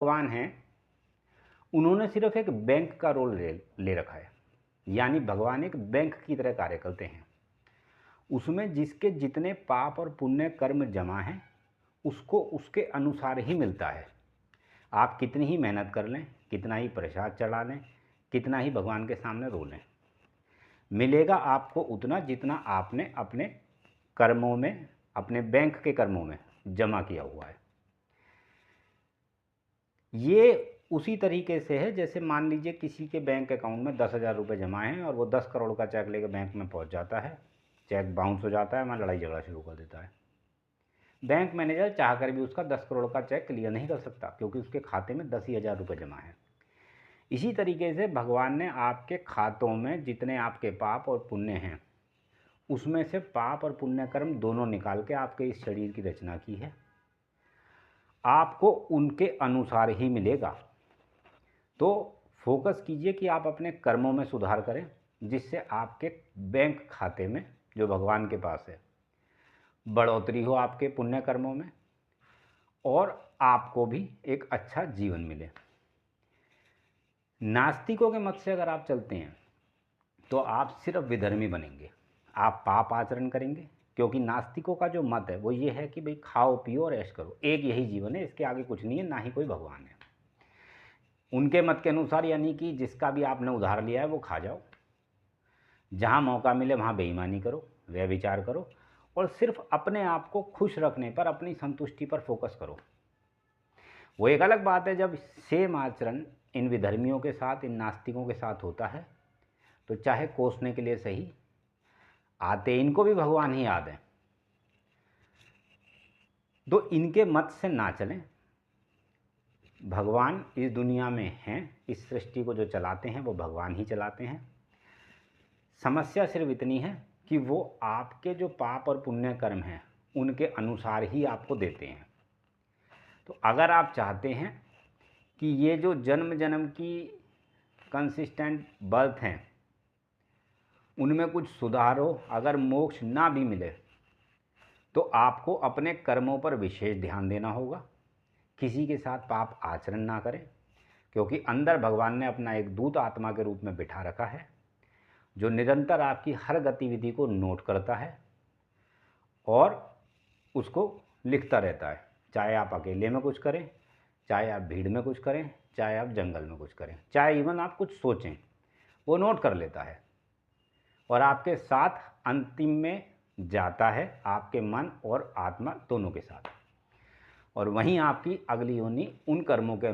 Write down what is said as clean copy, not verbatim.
भगवान हैं, उन्होंने सिर्फ एक बैंक का रोल ले ले रखा है। यानी भगवान एक बैंक की तरह कार्य करते हैं। उसमें जिसके जितने पाप और पुण्य कर्म जमा हैं, उसको उसके अनुसार ही मिलता है। आप कितनी ही मेहनत कर लें, कितना ही प्रसाद चढ़ा लें, कितना ही भगवान के सामने रो लें, मिलेगा आपको उतना जितना आपने अपने कर्मों में, अपने बैंक के कर्मों में जमा किया हुआ है। ये उसी तरीके से है जैसे मान लीजिए किसी के बैंक अकाउंट में 10,000 रुपये जमा हैं और वो 10 करोड़ का चेक लेकर बैंक में पहुंच जाता है। चेक बाउंस हो जाता है, वहाँ लड़ाई झगड़ा शुरू कर देता है। बैंक मैनेजर चाहकर भी उसका 10 करोड़ का चेक क्लियर नहीं कर सकता, क्योंकि उसके खाते में 10,000 रुपये जमा है। इसी तरीके से भगवान ने आपके खातों में जितने आपके पाप और पुण्य हैं, उसमें से पाप और पुण्य कर्म दोनों निकाल के आपके इस शरीर की रचना की है। आपको उनके अनुसार ही मिलेगा। तो फोकस कीजिए कि आप अपने कर्मों में सुधार करें, जिससे आपके बैंक खाते में जो भगवान के पास है बढ़ोतरी हो, आपके पुण्य कर्मों में, और आपको भी एक अच्छा जीवन मिले। नास्तिकों के मत से अगर आप चलते हैं तो आप सिर्फ विधर्मी बनेंगे, आप पाप आचरण करेंगे। क्योंकि नास्तिकों का जो मत है वो ये है कि भाई खाओ पियो और ऐश करो, एक यही जीवन है, इसके आगे कुछ नहीं है, ना ही कोई भगवान है। उनके मत के अनुसार यानी कि जिसका भी आपने उधार लिया है वो खा जाओ, जहाँ मौका मिले वहाँ बेईमानी करो, व्यभिचार करो, और सिर्फ अपने आप को खुश रखने पर, अपनी संतुष्टि पर फोकस करो। वो एक अलग बात है जब सेम आचरण इन विधर्मियों के साथ, इन नास्तिकों के साथ होता है, तो चाहे कोसने के लिए सही, आते इनको भी भगवान ही याद है। तो इनके मत से ना चलें। भगवान इस दुनिया में हैं, इस सृष्टि को जो चलाते हैं वो भगवान ही चलाते हैं। समस्या सिर्फ इतनी है कि वो आपके जो पाप और पुण्य कर्म हैं उनके अनुसार ही आपको देते हैं। तो अगर आप चाहते हैं कि ये जो जन्म जन्म की कंसिस्टेंट बर्थ हैं उनमें कुछ सुधार हो, अगर मोक्ष ना भी मिले तो आपको अपने कर्मों पर विशेष ध्यान देना होगा। किसी के साथ पाप आचरण ना करें, क्योंकि अंदर भगवान ने अपना एक दूत आत्मा के रूप में बिठा रखा है, जो निरंतर आपकी हर गतिविधि को नोट करता है और उसको लिखता रहता है। चाहे आप अकेले में कुछ करें, चाहे आप भीड़ में कुछ करें, चाहे आप जंगल में कुछ करें, चाहे इवन आप कुछ सोचें, वो नोट कर लेता है और आपके साथ अंतिम में जाता है, आपके मन और आत्मा दोनों के साथ। और वहीं आपकी अगली योनि उन कर्मों के